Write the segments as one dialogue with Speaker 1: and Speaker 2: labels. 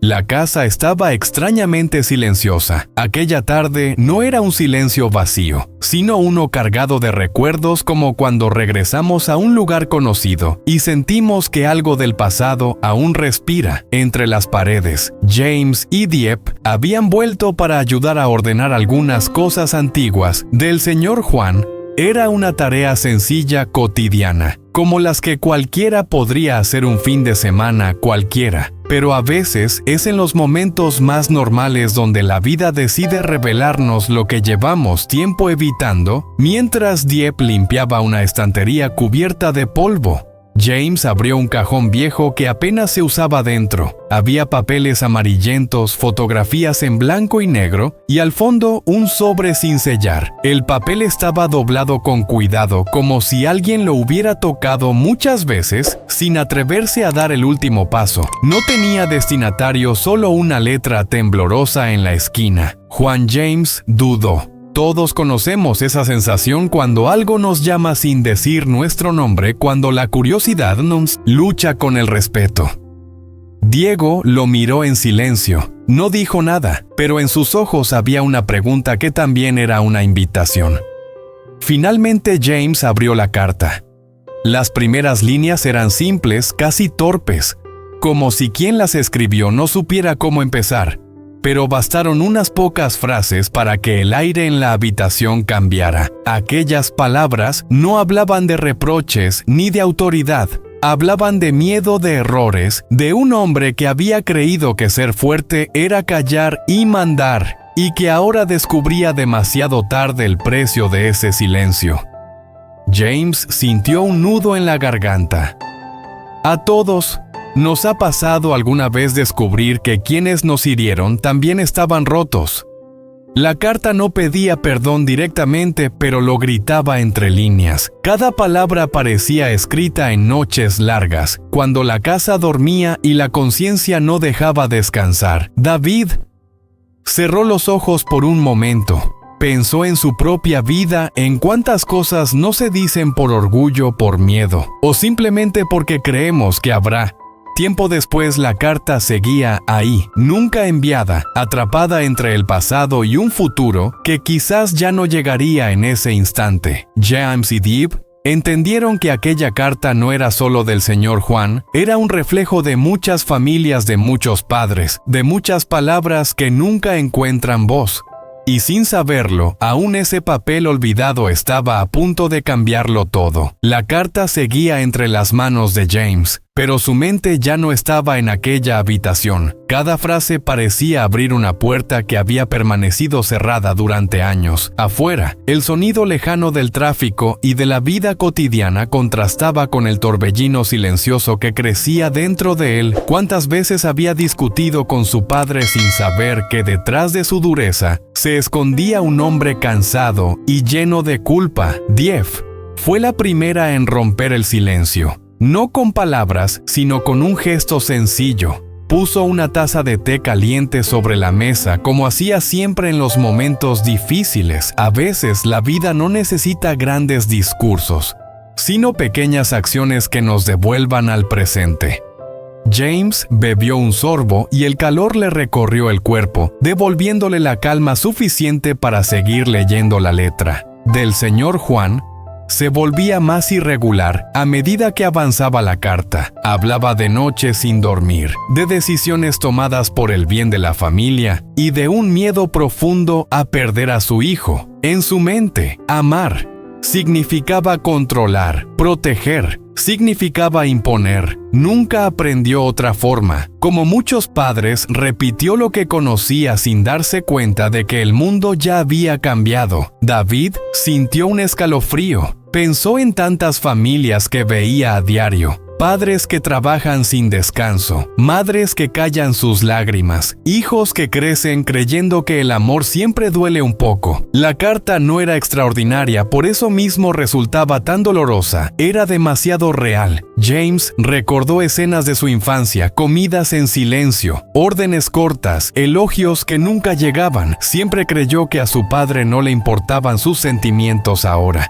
Speaker 1: La casa estaba extrañamente silenciosa. Aquella tarde no era un silencio vacío, sino uno cargado de recuerdos, como cuando regresamos a un lugar conocido y sentimos que algo del pasado aún respira entre las paredes. James y Dieppe habían vuelto para ayudar a ordenar algunas cosas antiguas del señor Juan. Era una tarea sencilla, cotidiana, como las que cualquiera podría hacer un fin de semana cualquiera. Pero a veces es en los momentos más normales donde la vida decide revelarnos lo que llevamos tiempo evitando. Mientras Dieppe limpiaba una estantería cubierta de polvo, James abrió un cajón viejo que apenas se usaba dentro. Había papeles amarillentos, fotografías en blanco y negro y al fondo un sobre sin sellar. El papel estaba doblado con cuidado, como si alguien lo hubiera tocado muchas veces sin atreverse a dar el último paso. No tenía destinatario, solo una letra temblorosa en la esquina. Juan James dudó. Todos conocemos esa sensación cuando algo nos llama sin decir nuestro nombre, cuando la curiosidad nos lucha con el respeto. Diego lo miró en silencio. No dijo nada, pero en sus ojos había una pregunta que también era una invitación. Finalmente James abrió la carta. Las primeras líneas eran simples, casi torpes, como si quien las escribió no supiera cómo empezar. Pero bastaron unas pocas frases para que el aire en la habitación cambiara. Aquellas palabras no hablaban de reproches ni de autoridad. Hablaban de miedo, de errores, de un hombre que había creído que ser fuerte era callar y mandar, y que ahora descubría demasiado tarde el precio de ese silencio. James sintió un nudo en la garganta. A todos nos ha pasado alguna vez descubrir que quienes nos hirieron también estaban rotos. La carta no pedía perdón directamente, pero lo gritaba entre líneas. Cada palabra parecía escrita en noches largas, cuando la casa dormía y la conciencia no dejaba descansar. David cerró los ojos por un momento. Pensó en su propia vida, en cuántas cosas no se dicen por orgullo, por miedo, o simplemente porque creemos que habrá. Tiempo después la carta seguía ahí, nunca enviada, atrapada entre el pasado y un futuro que quizás ya no llegaría en ese instante. James y Dieppe entendieron que aquella carta no era solo del señor Juan, era un reflejo de muchas familias, de muchos padres, de muchas palabras que nunca encuentran voz. Y sin saberlo, aún ese papel olvidado estaba a punto de cambiarlo todo. La carta seguía entre las manos de James, pero su mente ya no estaba en aquella habitación. Cada frase parecía abrir una puerta que había permanecido cerrada durante años. Afuera, el sonido lejano del tráfico y de la vida cotidiana contrastaba con el torbellino silencioso que crecía dentro de él. ¿Cuántas veces había discutido con su padre sin saber que detrás de su dureza se escondía un hombre cansado y lleno de culpa? Dieppe fue la primera en romper el silencio. No con palabras, sino con un gesto sencillo. Puso una taza de té caliente sobre la mesa, como hacía siempre en los momentos difíciles. A veces la vida no necesita grandes discursos, sino pequeñas acciones que nos devuelvan al presente. James bebió un sorbo y el calor le recorrió el cuerpo, devolviéndole la calma suficiente para seguir leyendo la letra. Del señor Juan se volvía más irregular a medida que avanzaba la carta. Hablaba de noches sin dormir, de decisiones tomadas por el bien de la familia y de un miedo profundo a perder a su hijo. En su mente, amar significaba controlar, proteger, significaba imponer. Nunca aprendió otra forma. Como muchos padres, repitió lo que conocía sin darse cuenta de que el mundo ya había cambiado. David sintió un escalofrío. Pensó en tantas familias que veía a diario. Padres que trabajan sin descanso, madres que callan sus lágrimas, hijos que crecen creyendo que el amor siempre duele un poco. La carta no era extraordinaria, por eso mismo resultaba tan dolorosa. Era demasiado real. James recordó escenas de su infancia, comidas en silencio, órdenes cortas, elogios que nunca llegaban. Siempre creyó que a su padre no le importaban sus sentimientos ahora.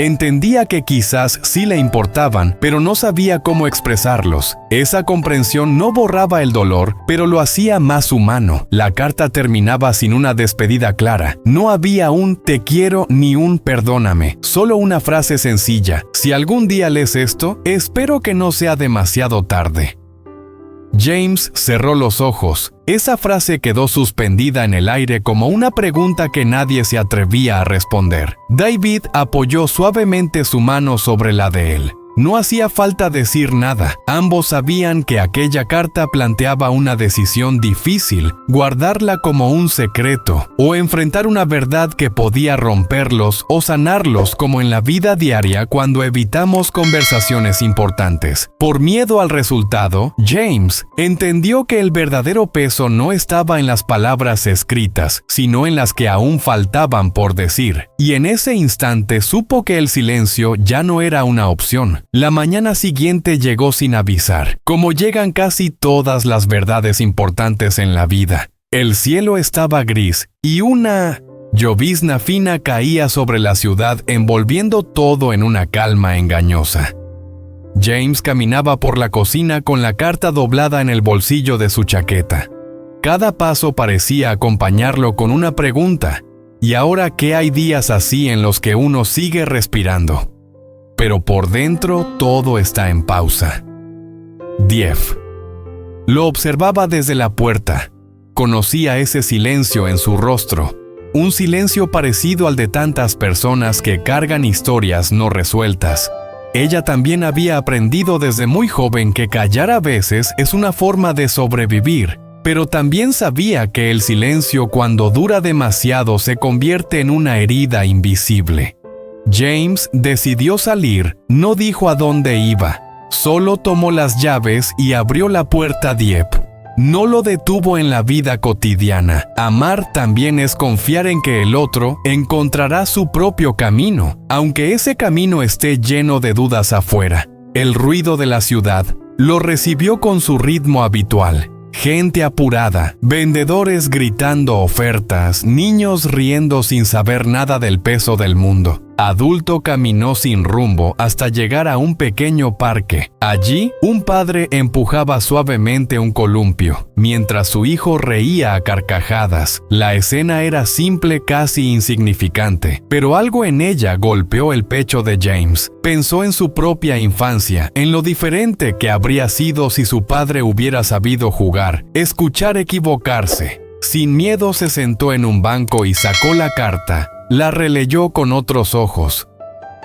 Speaker 1: Entendía que quizás sí le importaban, pero no sabía cómo expresarlos. Esa comprensión no borraba el dolor, pero lo hacía más humano. La carta terminaba sin una despedida clara. No había un "te quiero" ni un "perdóname", solo una frase sencilla: "Si algún día lees esto, espero que no sea demasiado tarde". James cerró los ojos. Esa frase quedó suspendida en el aire como una pregunta que nadie se atrevía a responder. David apoyó suavemente su mano sobre la de él. No hacía falta decir nada. Ambos sabían que aquella carta planteaba una decisión difícil: guardarla como un secreto o enfrentar una verdad que podía romperlos o sanarlos, como en la vida diaria cuando evitamos conversaciones importantes. Por miedo al resultado, James entendió que el verdadero peso no estaba en las palabras escritas, sino en las que aún faltaban por decir. Y en ese instante supo que el silencio ya no era una opción. La mañana siguiente llegó sin avisar, como llegan casi todas las verdades importantes en la vida. El cielo estaba gris y una llovizna fina caía sobre la ciudad, envolviendo todo en una calma engañosa. James caminaba por la cocina con la carta doblada en el bolsillo de su chaqueta. Cada paso parecía acompañarlo con una pregunta: ¿y ahora qué? Hay días así en los que uno sigue respirando, pero por dentro todo está en pausa. Diev lo observaba desde la puerta. Conocía ese silencio en su rostro, un silencio parecido al de tantas personas que cargan historias no resueltas. Ella también había aprendido desde muy joven que callar a veces es una forma de sobrevivir, pero también sabía que el silencio, cuando dura demasiado, se convierte en una herida invisible. James decidió salir. No dijo a dónde iba, solo tomó las llaves y abrió la puerta. Diev no lo detuvo en la vida cotidiana. Amar también es confiar en que el otro encontrará su propio camino, aunque ese camino esté lleno de dudas afuera. El ruido de la ciudad lo recibió con su ritmo habitual. Gente apurada, vendedores gritando ofertas, niños riendo sin saber nada del peso del mundo. Adulto caminó sin rumbo hasta llegar a un pequeño parque. Allí, un padre empujaba suavemente un columpio, mientras su hijo reía a carcajadas. La escena era simple, casi insignificante, pero algo en ella golpeó el pecho de James. Pensó en su propia infancia, en lo diferente que habría sido si su padre hubiera sabido jugar, escuchar equivocarse. Sin miedo se sentó en un banco y sacó la carta. La releyó con otros ojos.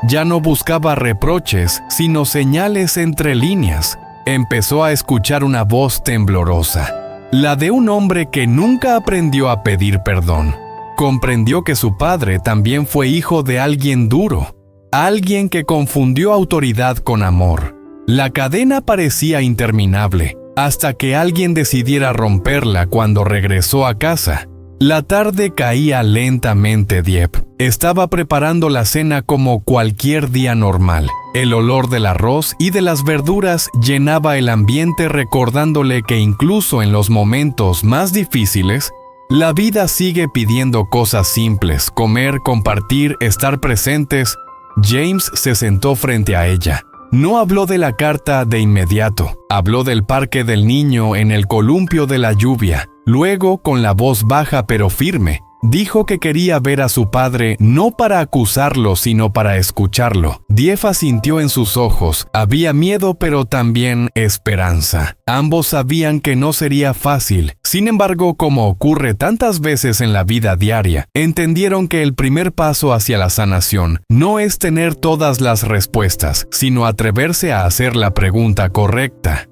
Speaker 1: Ya no buscaba reproches, sino señales entre líneas. Empezó a escuchar una voz temblorosa, la de un hombre que nunca aprendió a pedir perdón. Comprendió que su padre también fue hijo de alguien duro, alguien que confundió autoridad con amor. La cadena parecía interminable, hasta que alguien decidiera romperla cuando regresó a casa. La tarde caía lentamente. Diev estaba preparando la cena como cualquier día normal. El olor del arroz y de las verduras llenaba el ambiente, recordándole que incluso en los momentos más difíciles, la vida sigue pidiendo cosas simples: comer, compartir, estar presentes. James se sentó frente a ella. No habló de la carta de inmediato. Habló del parque, del niño en el columpio, de la lluvia. Luego, con la voz baja pero firme, dijo que quería ver a su padre, no para acusarlo, sino para escucharlo. Diev asintió. En sus ojos había miedo, pero también esperanza. Ambos sabían que no sería fácil. Sin embargo, como ocurre tantas veces en la vida diaria, entendieron que el primer paso hacia la sanación no es tener todas las respuestas, sino atreverse a hacer la pregunta correcta.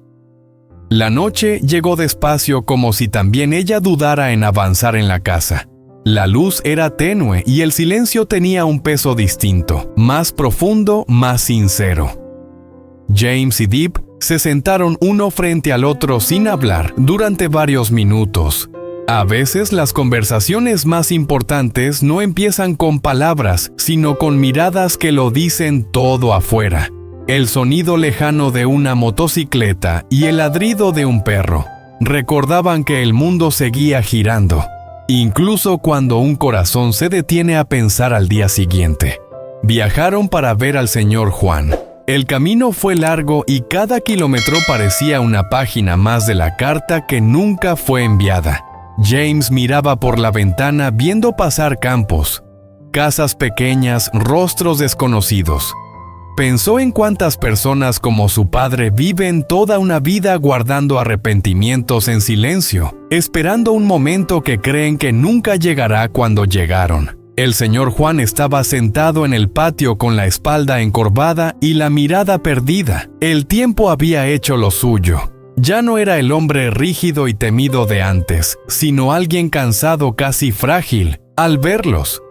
Speaker 1: La noche llegó despacio, como si también ella dudara en avanzar en la casa. La luz era tenue y el silencio tenía un peso distinto, más profundo, más sincero. James y Diev se sentaron uno frente al otro sin hablar durante varios minutos. A veces las conversaciones más importantes no empiezan con palabras, sino con miradas que lo dicen todo afuera. El sonido lejano de una motocicleta y el ladrido de un perro recordaban que el mundo seguía girando, incluso cuando un corazón se detiene a pensar al día siguiente. Viajaron para ver al señor Juan. El camino fue largo y cada kilómetro parecía una página más de la carta que nunca fue enviada. James miraba por la ventana viendo pasar campos, casas pequeñas, rostros desconocidos. Pensó en cuántas personas como su padre viven toda una vida guardando arrepentimientos en silencio, esperando un momento que creen que nunca llegará cuando llegaron. El señor Juan estaba sentado en el patio con la espalda encorvada y la mirada perdida. El tiempo había hecho lo suyo. Ya no era el hombre rígido y temido de antes, sino alguien cansado, casi frágil, al verlos.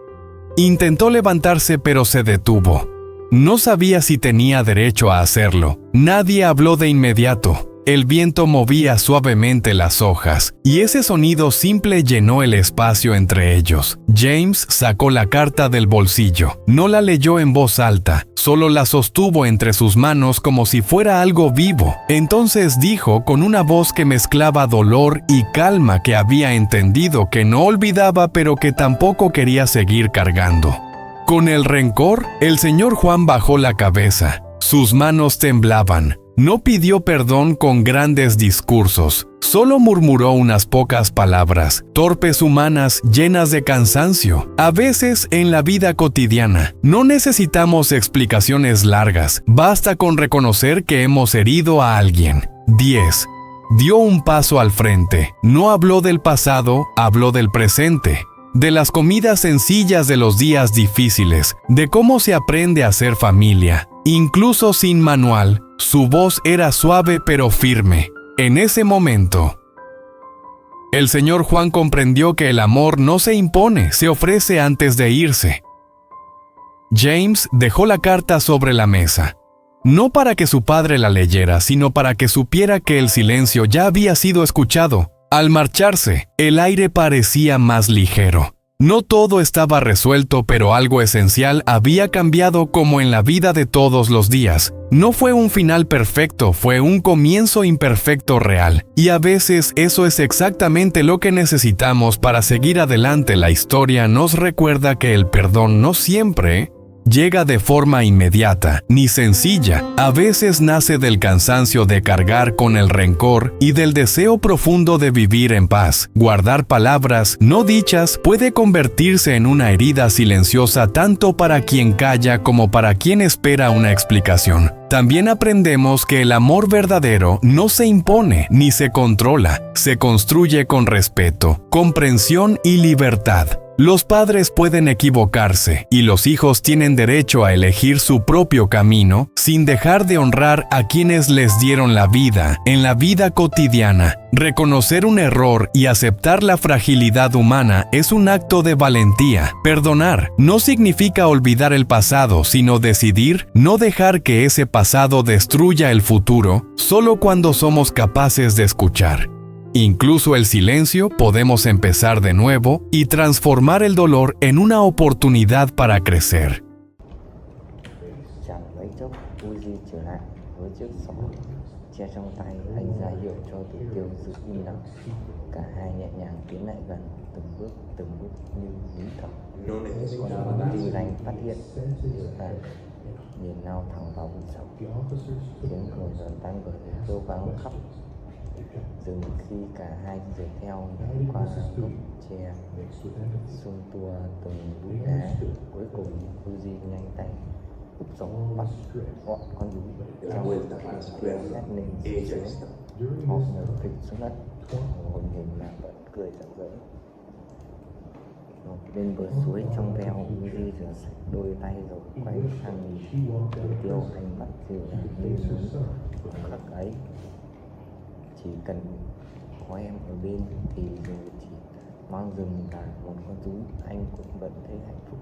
Speaker 1: Intentó levantarse pero se detuvo. No sabía si tenía derecho a hacerlo. Nadie habló de inmediato. El viento movía suavemente las hojas, y ese sonido simple llenó el espacio entre ellos. James sacó la carta del bolsillo. No la leyó en voz alta, solo la sostuvo entre sus manos como si fuera algo vivo. Entonces dijo con una voz que mezclaba dolor y calma que había entendido que no olvidaba pero que tampoco quería seguir cargando. Con el rencor, el señor Juan bajó la cabeza. Sus manos temblaban. No pidió perdón con grandes discursos, solo murmuró unas pocas palabras, torpes humanas llenas de cansancio. A veces, en la vida cotidiana, no necesitamos explicaciones largas, basta con reconocer que hemos herido a alguien. 10. Dio un paso al frente, no habló del pasado, habló del presente. De las comidas sencillas de los días difíciles, de cómo se aprende a ser familia. Incluso sin manual, su voz era suave pero firme. En ese momento, el señor Juan comprendió que el amor no se impone, se ofrece antes de irse. James dejó la carta sobre la mesa. No para que su padre la leyera, sino para que supiera que el silencio ya había sido escuchado. Al marcharse, el aire parecía más ligero. No todo estaba resuelto, pero algo esencial había cambiado como en la vida de todos los días. No fue un final perfecto, fue un comienzo imperfecto real. Y a veces eso es exactamente lo que necesitamos para seguir adelante. La historia nos recuerda que el perdón no siempre llega de forma inmediata, ni sencilla. A veces nace del cansancio de cargar con el rencor y del deseo profundo de vivir en paz. Guardar palabras no dichas puede convertirse en una herida silenciosa tanto para quien calla como para quien espera una explicación. También aprendemos que el amor verdadero no se impone ni se controla, se construye con respeto, comprensión y libertad. Los padres pueden equivocarse y los hijos tienen derecho a elegir su propio camino sin dejar de honrar a quienes les dieron la vida en la vida cotidiana. Reconocer un error y aceptar la fragilidad humana es un acto de valentía. Perdonar no significa olvidar el pasado, sino decidir no dejar que ese pasado destruya el futuro solo cuando somos capaces de escuchar. Incluso el silencio, podemos empezar de nuevo y transformar el dolor en una oportunidad para crecer.
Speaker 2: Chẳng mấy chốc, Uzi trở lại với chiếc xỏ che trong tay, anh ra hiệu cho Tử Tiêu giữ im lặng. Cả hai nhẹ nhàng tiến lại gần, từng bước như nín thở. Còn Tư Lành phát hiện và nhìn lao thẳng vào bụng sầu. Tiếng cười giòn tan bởi kêu vắng khóc. Dừng khi cả hai dựa theo qua gốc tre xung tua từng núi đá. Cuối cùng Uzi nhanh tay úp súng bắt gọn con rúi trong tiếng hét lên xuống. Họ ngồi phịch xuống đất, hồn hình mà vẫn cười rạng rỡ. Bên bờ suối trong veo, Uzi rửa sạch đôi tay rồi quay sang nhìn Tử Tiêu. Anh bắt dịu dàng lên núi khắc ấy. Chỉ cần có em ở bên thì dù chỉ mang rừng là một con rú, anh cũng vẫn thấy hạnh phúc.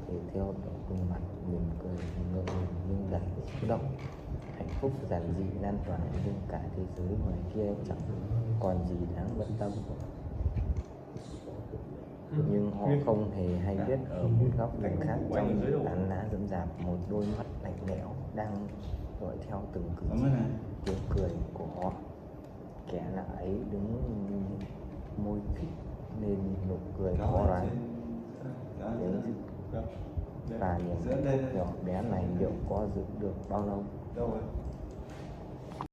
Speaker 2: Tử Tiêu khuôn mặt mỉm cười ngượng ngùng nhưng đầy xúc động. Hạnh phúc giản dị lan tỏa nhưng cả thế giới ngoài kia chẳng còn gì đáng bận tâm. Nhưng họ không hề hay biết ở một góc cạnh khác trong tán lá rậm rạp, một đôi mắt lạnh lẽo đang dõi theo từng cử chỉ, tiếng cười của họ. Kẻ lạ ấy đứng môi khít nên nụ cười khó đoán. Và niềm hạnh phúc nhỏ bé này liệu có giữ được bao lâu?